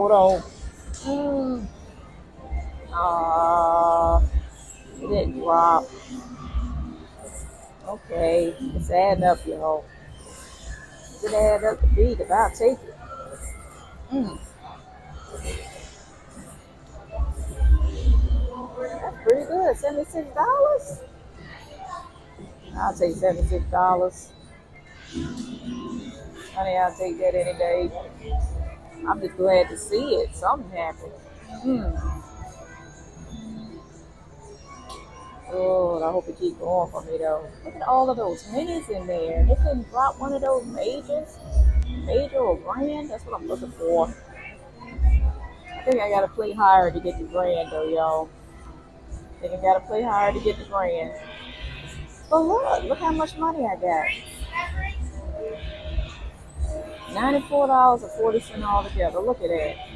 Hold on. Mm. Uh, it didn't drop. Okay, it's adding up, y'all. It add up to B, because I'll take it. Mm. That's pretty good. $76? I'll take $76. Honey, I'll take that any day. I'm just glad to see it. Something happened. Mm. Oh, I hope it keeps going for me though. Look at all of those minis in there. They couldn't drop one of those majors, major or grand. That's what I'm looking for. I think I gotta play higher to get the grand though, y'all. I think I gotta play higher to get the grand. But look how much money I got. $94.40 altogether. Look at that.